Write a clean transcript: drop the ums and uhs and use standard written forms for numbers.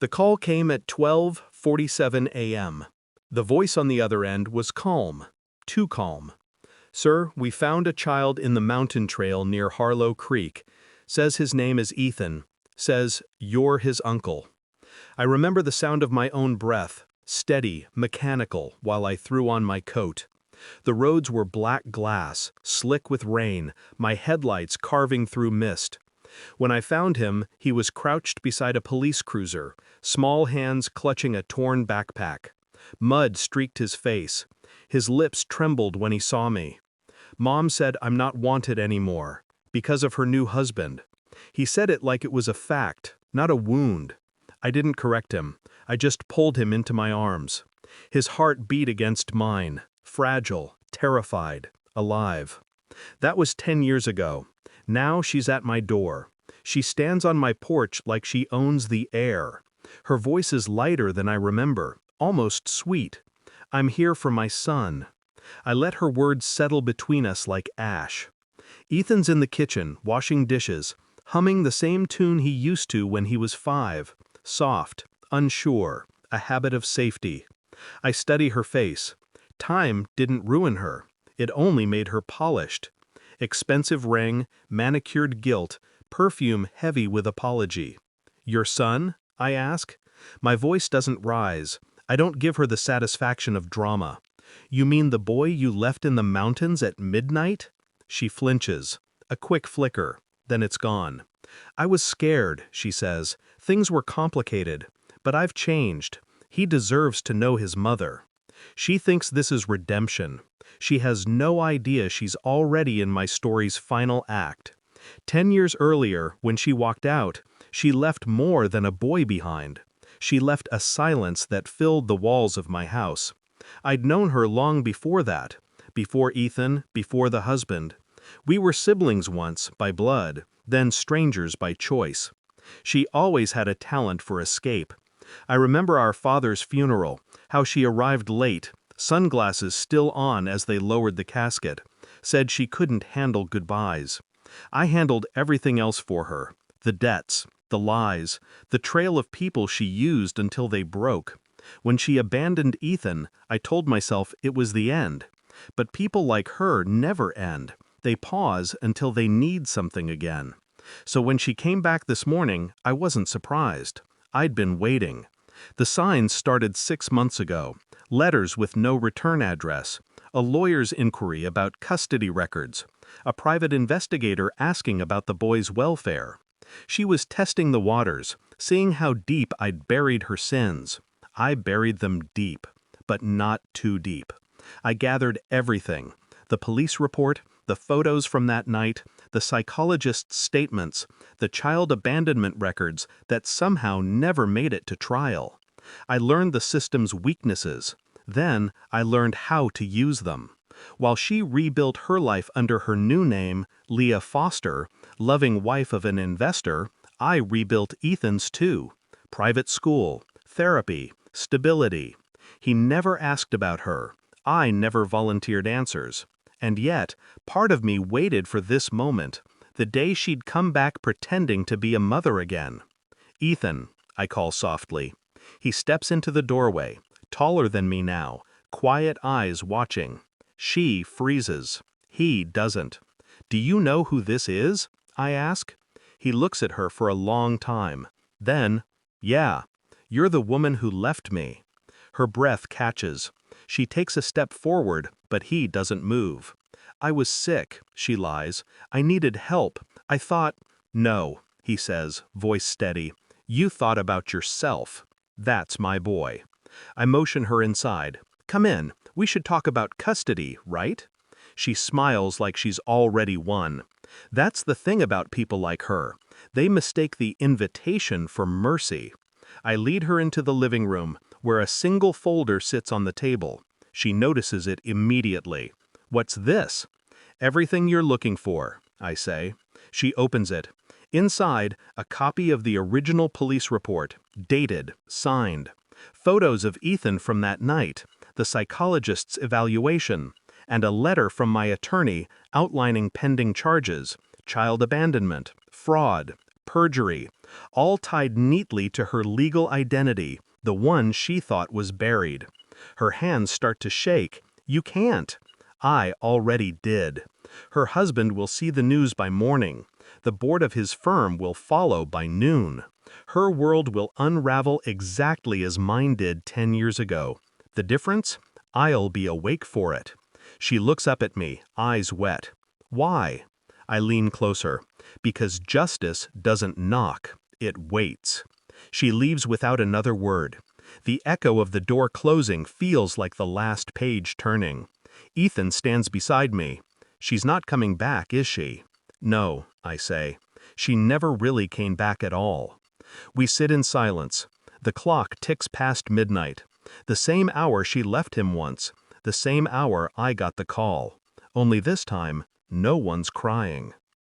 The call came at 12:47 a.m. The voice on the other end was calm, too calm. "Sir, we found a child in the mountain trail near Harlow Creek. Says his name is Ethan. Says you're his uncle." I remember the sound of my own breath, steady, mechanical, while I threw on my coat. The roads were black glass, slick with rain, my headlights carving through mist. When I found him, he was crouched beside a police cruiser, small hands clutching a torn backpack. Mud streaked his face. His lips trembled when he saw me. "Mom said I'm not wanted anymore, because of her new husband." He said it like it was a fact, not a wound. I didn't correct him. I just pulled him into my arms. His heart beat against mine, fragile, terrified, alive. That was 10 years ago. Now she's at my door. She stands on my porch like she owns the air. Her voice is lighter than I remember, almost sweet. "I'm here for my son." I let her words settle between us like ash. Ethan's in the kitchen, washing dishes, humming the same tune he used to when he was 5. Soft, unsure, a habit of safety. I study her face. Time didn't ruin her. It only made her polished. Expensive ring, manicured guilt, perfume heavy with apology. "Your son?" I ask. My voice doesn't rise. I don't give her the satisfaction of drama. "You mean the boy you left in the mountains at midnight?" She flinches. A quick flicker. Then it's gone. "I was scared," she says. "Things were complicated. But I've changed. He deserves to know his mother." She thinks this is redemption. She has no idea she's already in my story's final act. 10 years earlier, when she walked out, she left more than a boy behind. She left a silence that filled the walls of my house. I'd known her long before that, before Ethan, before the husband. We were siblings once, by blood, then strangers by choice. She always had a talent for escape. I remember our father's funeral, how she arrived late, sunglasses still on as they lowered the casket, said she couldn't handle goodbyes. I handled everything else for her, the debts, the lies, the trail of people she used until they broke. When she abandoned Ethan, I told myself it was the end. But people like her never end. They pause until they need something again. So when she came back this morning, I wasn't surprised. I'd been waiting. The signs started 6 months ago. Letters with no return address, a lawyer's inquiry about custody records, a private investigator asking about the boy's welfare. She was testing the waters, seeing how deep I'd buried her sins. I buried them deep, but not too deep. I gathered everything: the police report, the photos from that night, the psychologist's statements, the child abandonment records that somehow never made it to trial. I learned the system's weaknesses. Then I learned how to use them. While she rebuilt her life under her new name, Leah Foster, loving wife of an investor, I rebuilt Ethan's too. Private school, therapy, stability. He never asked about her. I never volunteered answers. And yet, part of me waited for this moment, the day she'd come back pretending to be a mother again. "Ethan," I call softly. He steps into the doorway, taller than me now, quiet eyes watching. She freezes. He doesn't. "Do you know who this is?" I ask. He looks at her for a long time. Then, "Yeah, you're the woman who left me." Her breath catches. She takes a step forward, but he doesn't move. "I was sick," she lies. "I needed help. I thought—" "No," he says, voice steady. "You thought about yourself. That's my boy." I motion her inside. "Come in. We should talk about custody, right?" She smiles like she's already won. That's the thing about people like her. They mistake the invitation for mercy. I lead her into the living room, where a single folder sits on the table. She notices it immediately. "What's this?" "Everything you're looking for," I say. She opens it. Inside, a copy of the original police report, dated, signed. Photos of Ethan from that night, the psychologist's evaluation, and a letter from my attorney outlining pending charges: child abandonment, fraud, perjury, all tied neatly to her legal identity, the one she thought was buried. Her hands start to shake. You can't. I already did. Her husband will see the news by morning. The board of his firm will follow by noon. Her world will unravel exactly as mine did 10 years ago. The difference? I'll be awake for it. She looks up at me, eyes wet. Why? I lean closer. Because justice doesn't knock, it waits. She leaves without another word. The echo of the door closing feels like the last page turning. Ethan stands beside me. She's not coming back, is she? No, I say. She never really came back at all. We sit in silence. The clock ticks past midnight. The same hour she left him once. The same hour I got the call. Only this time, no one's crying.